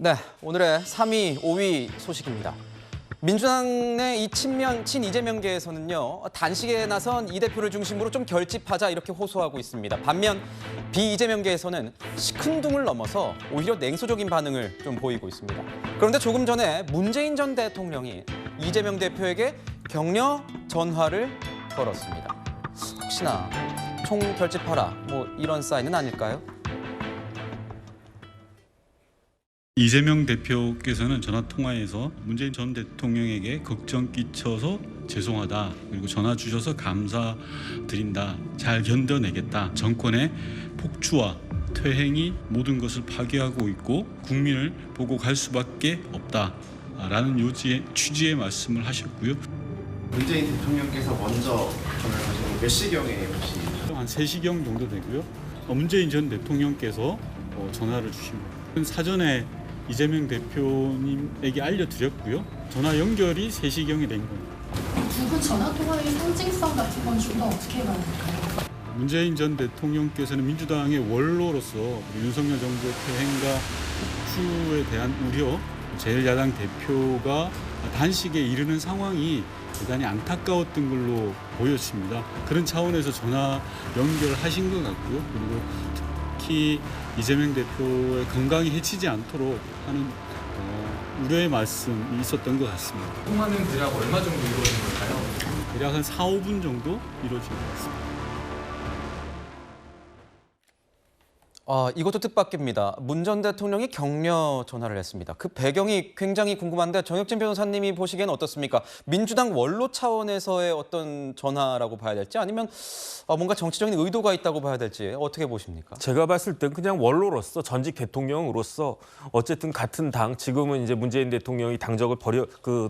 네, 오늘의 3위, 5위 소식입니다. 민주당 내 이 친 이재명계에서는요, 단식에 나선 이 대표를 중심으로 좀 결집하자 이렇게 호소하고 있습니다. 반면 비이재명계에서는 시큰둥을 넘어서 오히려 냉소적인 반응을 좀 보이고 있습니다. 그런데 조금 전에 문재인 전 대통령이 이재명 대표에게 격려 전화를 걸었습니다. 혹시나 총 결집하라 뭐 이런 사인은 아닐까요? 이재명 대표께서는 전화 통화에서 문재인 전 대통령에게 걱정 끼쳐서 죄송하다. 그리고 전화 주셔서 감사드린다. 잘 견뎌내겠다. 정권의 폭주와 퇴행이 모든 것을 파괴하고 있고 국민을 보고 갈 수밖에 없다라는 취지의 말씀을 하셨고요. 문재인 대통령께서 먼저 전화를 하신 몇 시경에 혹시? 한 3시경 정도 되고요. 문재인 전 대통령께서 전화를 주신 거예요. 사전에 이재명 대표님에게 알려드렸고요. 전화 연결이 3시경에 된 겁니다. 두 분 전화 통화의 상징성 같은 건 좀 더 어떻게 봐야 될까요? 문재인 전 대통령께서는 민주당의 원로로서 윤석열 정부의 퇴행과 폭주에 대한 우려, 제1야당 대표가 단식에 이르는 상황이 대단히 안타까웠던 걸로 보여집니다. 그런 차원에서 전화 연결하신 것 같고요. 그리고 특히 이재명 대표의 건강이 해치지 않도록 하는 우려의 말씀이 있었던 것 같습니다. 통화는 대략 얼마 정도 이루어진 걸까요? 대략 한 4, 5분 정도 이루어진 것 같습니다. 이것도 뜻밖입니다. 문 전 대통령이 격려 전화를 했습니다. 그 배경이 굉장히 궁금한데 정혁진 변호사님이 보시기엔 어떻습니까? 민주당 원로 차원에서의 어떤 전화라고 봐야 될지 아니면 뭔가 정치적인 의도가 있다고 봐야 될지 어떻게 보십니까? 제가 봤을 땐 그냥 원로로서 전직 대통령으로서 어쨌든 같은 당 지금은 이제 문재인 대통령이 당적을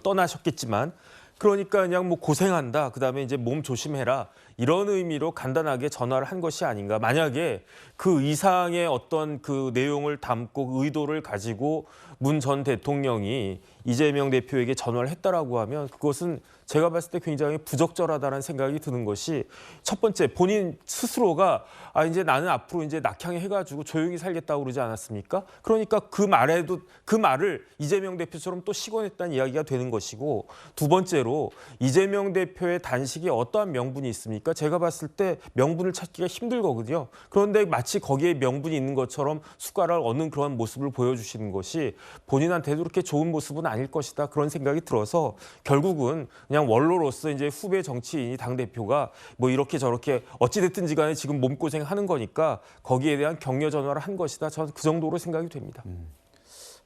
떠나셨겠지만 그러니까 그냥 뭐 고생한다. 그다음에 이제 몸 조심해라. 이런 의미로 간단하게 전화를 한 것이 아닌가. 만약에 그 이상의 어떤 그 내용을 담고 의도를 가지고 문 전 대통령이 이재명 대표에게 전화를 했다라고 하면 그것은 제가 봤을 때 굉장히 부적절하다는 생각이 드는 것이 첫 번째 본인 스스로가 이제 나는 앞으로 이제 낙향해 가지고 조용히 살겠다고 그러지 않았습니까? 그러니까 그 말을 이재명 대표처럼 또 시건했다는 이야기가 되는 것이고 두 번째로 이재명 대표의 단식에 어떠한 명분이 있습니까? 제가 봤을 때 명분을 찾기가 힘들거든요. 그런데 마치 거기에 명분이 있는 것처럼 숟가락을 얹는 그런 모습을 보여주시는 것이 본인한테도 그렇게 좋은 모습은 아닐 것이다. 그런 생각이 들어서 결국은 그냥 원로로서 이제 후배 정치인이 당대표가 뭐 이렇게 저렇게 어찌됐든지 간에 지금 몸고생하는 거니까 거기에 대한 격려 전화를 한 것이다. 저는 그 정도로 생각이 됩니다.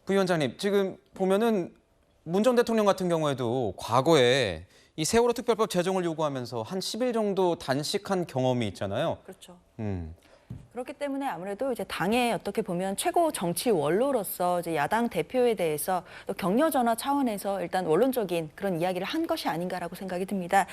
부위원장님, 지금 보면은 문 전 대통령 같은 경우에도 과거에 이 세월호 특별법 제정을 요구하면서 한 10일 정도 단식한 경험이 있잖아요. 그렇죠. 그렇기 때문에 아무래도 이제 당의 어떻게 보면 최고 정치 원로로서 이제 야당 대표에 대해서 또 격려 전화 차원에서 일단 원론적인 그런 이야기를 한 것이 아닌가라고 생각이 듭니다.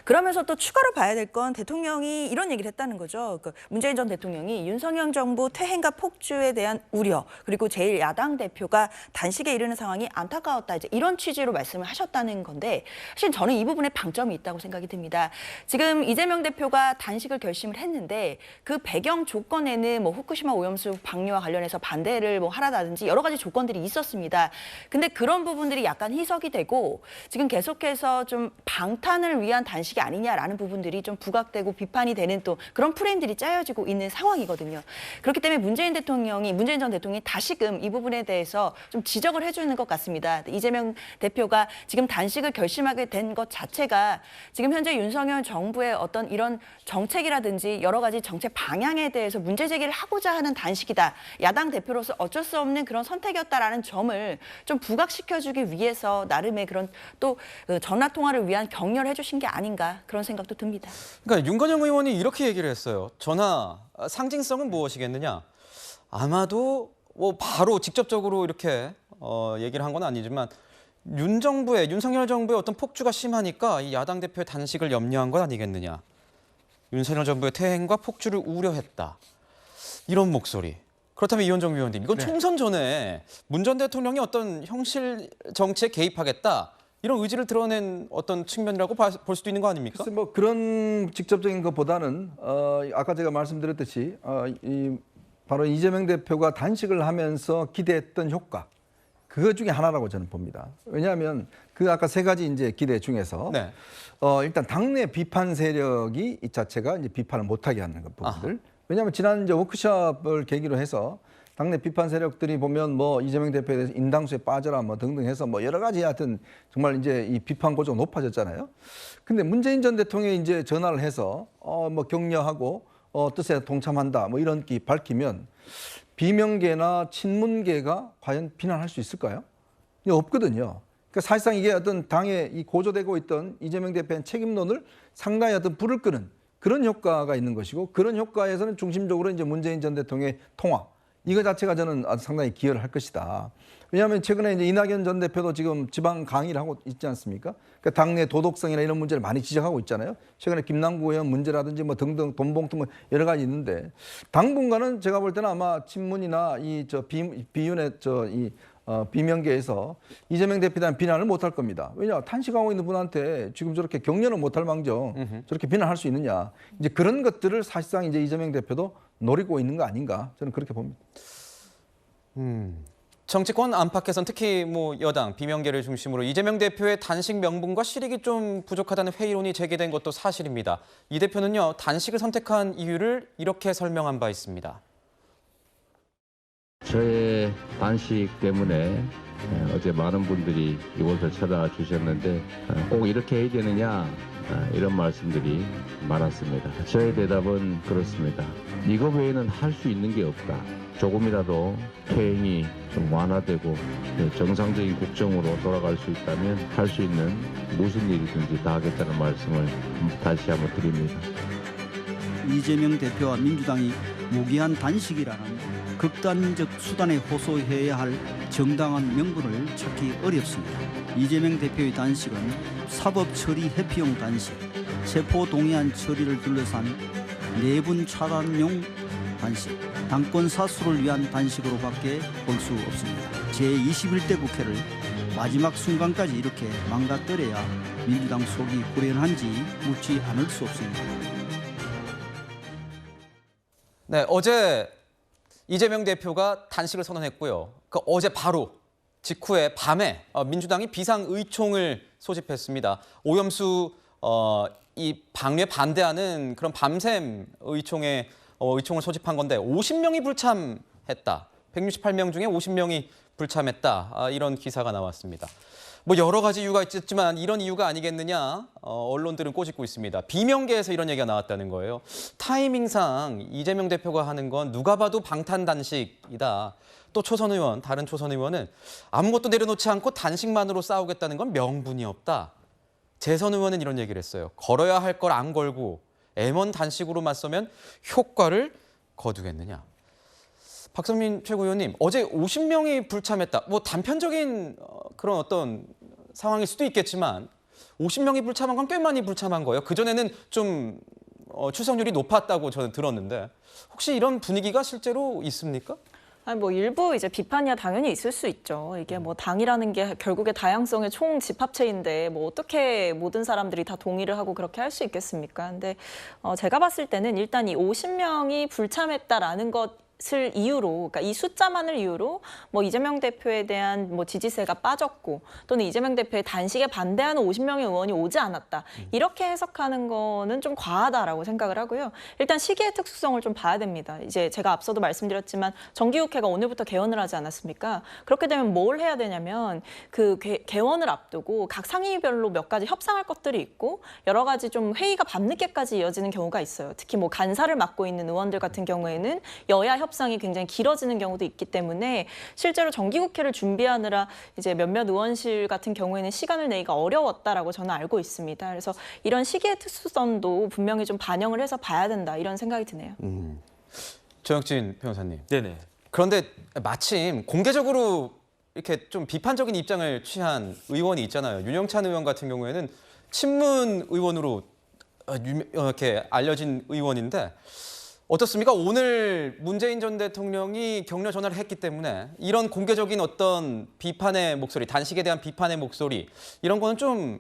그러면서 또 추가로 봐야 될 건 대통령이 이런 얘기를 했다는 거죠. 문재인 전 대통령이 윤석열 정부 퇴행과 폭주에 대한 우려 그리고 제1야당 대표가 단식에 이르는 상황이 안타까웠다. 이제 이런 취지로 말씀을 하셨다는 건데 사실 저는 이 부분에 방점이 있다고 생각이 듭니다. 지금 이재명 대표가 단식을 결심을 했는데 그 배경 조건에는 뭐 후쿠시마 오염수 방류와 관련해서 반대를 뭐 하라든지 여러 가지 조건들이 있었습니다. 근데 그런 부분들이 약간 희석이 되고 지금 계속해서 좀 방탄을 위한 단식이 아니냐라는 부분들이 좀 부각되고 비판이 되는 또 그런 프레임들이 짜여지고 있는 상황이거든요. 그렇기 때문에 문재인 전 대통령이 다시금 이 부분에 대해서 좀 지적을 해주는 것 같습니다. 이재명 대표가 지금 단식을 결심하게 된 것 자체가 지금 현재 윤석열 정부의 어떤 이런 정책이라든지 여러 가지 정책 방향에 대해서 문제 제기를 하고자 하는 단식이다. 야당 대표로서 어쩔 수 없는 그런 선택이었다라는 점을 좀 부각시켜주기 위해서 나름의 그런 또 전화 통화를 위한 격려를 해주신 게 아닌가 그런 생각도 듭니다. 그러니까 윤건영 의원이 이렇게 얘기를 했어요. 전화 상징성은 무엇이겠느냐? 아마도 뭐 바로 직접적으로 이렇게 얘기를 한 건 아니지만 윤석열 정부의 어떤 폭주가 심하니까 이 야당 대표의 단식을 염려한 건 아니겠느냐? 윤석열 정부의 퇴행과 폭주를 우려했다. 이런 목소리. 그렇다면 이현정 위원님, 이건 총선 전에 문 전 대통령이 어떤 형실 정치에 개입하겠다. 이런 의지를 드러낸 어떤 측면이라고 볼 수도 있는 거 아닙니까? 글쎄 뭐 그런 직접적인 것보다는 아까 제가 말씀드렸듯이 바로 이재명 대표가 단식을 하면서 기대했던 효과, 그거 중에 하나라고 저는 봅니다. 왜냐하면 그 아까 세 가지 이제 기대 중에서 네. 일단 당내 비판 세력이 이 자체가 이제 비판을 못하게 하는 것 부분들. 왜냐하면 지난 이제 워크숍을 계기로 해서 당내 비판 세력들이 보면 뭐 이재명 대표에 대해서 인당수에 빠져라 뭐 등등 해서 뭐 여러 가지 하여튼 정말 이제 이 비판 고조가 높아졌잖아요. 근데 문재인 전 대통령이 이제 전화를 해서 뭐 격려하고 뜻에 동참한다 뭐 이런 게 밝히면 비명계나 친문계가 과연 비난할 수 있을까요? 없거든요. 그러니까 사실상 이게 어떤 당에 이 고조되고 있던 이재명 대표의 책임론을 상당히 어떤 불을 끄는 그런 효과가 있는 것이고 그런 효과에서는 중심적으로 이제 문재인 전 대통령의 통화 이거 자체가 저는 아주 상당히 기여를 할 것이다. 왜냐하면 최근에 이제 이낙연 전 대표도 지금 지방 강의를 하고 있지 않습니까? 그러니까 당내 도덕성이나 이런 문제를 많이 지적하고 있잖아요. 최근에 김남국 의원 문제라든지 뭐 등등 돈봉투 뭐 여러 가지 있는데 당분간은 제가 볼 때는 아마 친문이나 이 저 비윤의 비명계에서 이재명 대표에 대한 비난을 못할 겁니다. 왜냐 탄식하고 있는 분한테 지금 저렇게 격려는 못할 망정 저렇게 비난할 수 있느냐. 이제 그런 것들을 사실상 이제 이재명 대표도 노리고 있는 거 아닌가 저는 그렇게 봅니다. 정치권 안팎에선 특히 뭐 여당 비명계를 중심으로 이재명 대표의 단식 명분과 실익이 좀 부족하다는 회의론이 제기된 것도 사실입니다. 이 대표는요 단식을 선택한 이유를 이렇게 설명한 바 있습니다. 저의 단식 때문에 어제 많은 분들이 이곳을 찾아주셨는데 꼭 이렇게 해야 되느냐 이런 말씀들이 많았습니다. 저의 대답은 그렇습니다. 이거 외에는 할 수 있는 게 없다. 조금이라도 퇴행이 좀 완화되고 정상적인 국정으로 돌아갈 수 있다면 할 수 있는 무슨 일이든지 다 하겠다는 말씀을 다시 한번 드립니다. 이재명 대표와 민주당이 무기한 단식이라는 극단적 수단에 호소해야 할 정당한 명분을 찾기 어렵습니다. 이재명 대표의 단식은 사법 처리 회피용 단식, 세포 동의안 처리를 둘러싼 내분 차단용 단식, 당권 사수를 위한 단식으로밖에 볼 수 없습니다. 제21대 국회를 마지막 순간까지 이렇게 망가뜨려야 민주당 속이 후련한지 묻지 않을 수 없습니다. 네, 어제 이재명 대표가 단식을 선언했고요. 그 어제 바로 직후에 밤에 민주당이 비상의총을 소집했습니다. 오염수 이 방류에 반대하는 그런 밤샘 의총을 소집한 건데 50명이 불참했다. 168명 중에 50명이 불참했다. 이런 기사가 나왔습니다. 뭐 여러 가지 이유가 있겠지만 이런 이유가 아니겠느냐 언론들은 꼬집고 있습니다. 비명계에서 이런 얘기가 나왔다는 거예요. 타이밍상 이재명 대표가 하는 건 누가 봐도 방탄단식이다. 또 다른 초선 의원은 아무것도 내려놓지 않고 단식만으로 싸우겠다는 건 명분이 없다. 재선 의원은 이런 얘기를 했어요. 걸어야 할 걸 안 걸고 M1 단식으로 맞서면 효과를 거두겠느냐. 박성민 최고위원님, 어제 50명이 불참했다. 뭐 단편적인 그런 어떤 상황일 수도 있겠지만 50명이 불참한 건 꽤 많이 불참한 거예요. 그전에는 좀 출석률이 높았다고 저는 들었는데 혹시 이런 분위기가 실제로 있습니까? 아니 뭐 일부 이제 비판이야 당연히 있을 수 있죠. 이게 뭐 당이라는 게 결국에 다양성의 총 집합체인데 뭐 어떻게 모든 사람들이 다 동의를 하고 그렇게 할 수 있겠습니까? 근데 제가 봤을 때는 일단 이 50명이 불참했다라는 것을 이유로, 그러니까 이 숫자만을 이유로 뭐 이재명 대표에 대한 뭐 지지세가 빠졌고 또는 이재명 대표의 단식에 반대하는 50명의 의원이 오지 않았다. 이렇게 해석하는 거는 좀 과하다라고 생각을 하고요. 일단 시기의 특수성을 좀 봐야 됩니다. 이제 제가 앞서도 말씀드렸지만 정기국회가 오늘부터 개원을 하지 않았습니까? 그렇게 되면 뭘 해야 되냐면 그 개원을 앞두고 각 상임위별로 몇 가지 협상할 것들이 있고 여러 가지 좀 회의가 밤늦게까지 이어지는 경우가 있어요. 특히 뭐 간사를 맡고 있는 의원들 같은 경우에는 여야 협상이 굉장히 길어지는 경우도 있기 때문에 실제로 정기국회를 준비하느라 이제 몇몇 의원실 같은 경우에는 시간을 내기가 어려웠다라고 저는 알고 있습니다. 그래서 이런 시기의 특수성도 분명히 좀 반영을 해서 봐야 된다 이런 생각이 드네요. 조혁진 변호사님. 네네. 그런데 마침 공개적으로 이렇게 좀 비판적인 입장을 취한 의원이 있잖아요. 윤영찬 의원 같은 경우에는 친문 의원으로 이렇게 알려진 의원인데 어떻습니까? 오늘 문재인 전 대통령이 격려 전화를 했기 때문에 이런 공개적인 어떤 비판의 목소리, 단식에 대한 비판의 목소리 이런 거는 좀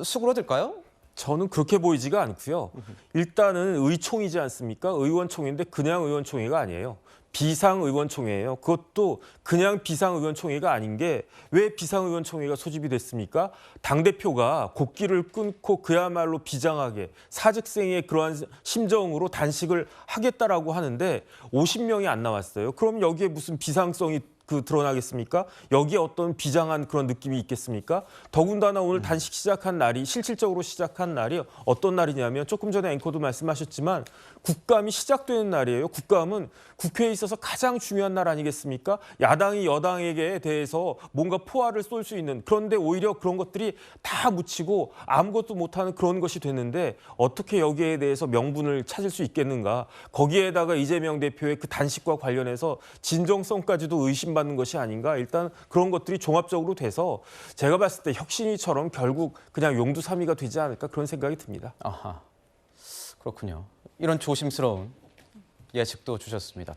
수그러들까요? 저는 그렇게 보이지가 않고요. 일단은 의총이지 않습니까? 의원총회인데 그냥 의원총회가 아니에요. 비상의원총회예요. 그것도 그냥 비상의원총회가 아닌 게 왜 비상의원총회가 소집이 됐습니까? 당대표가 곡기를 끊고 그야말로 비장하게 사직생의 그러한 심정으로 단식을 하겠다라고 하는데 50명이 안 나왔어요. 그럼 여기에 무슨 비상성이 드러나겠습니까? 여기에 어떤 비장한 그런 느낌이 있겠습니까? 더군다나 오늘 단식 시작한 날이 실질적으로 시작한 날이 어떤 날이냐면 조금 전에 앵커도 말씀하셨지만 국감이 시작되는 날이에요. 국감은 국회에 있어서 가장 중요한 날 아니겠습니까? 야당이 여당에게 대해서 뭔가 포화를 쏠 수 있는 그런데 오히려 그런 것들이 다 묻히고 아무것도 못하는 그런 것이 됐는데 어떻게 여기에 대해서 명분을 찾을 수 있겠는가? 거기에다가 이재명 대표의 그 단식과 관련해서 진정성까지도 의심받는 것이 아닌가? 일단 그런 것들이 종합적으로 돼서 제가 봤을 때 혁신위처럼 결국 그냥 용두사미가 되지 않을까 그런 생각이 듭니다. 아하, 그렇군요. 이런 조심스러운 예측도 주셨습니다.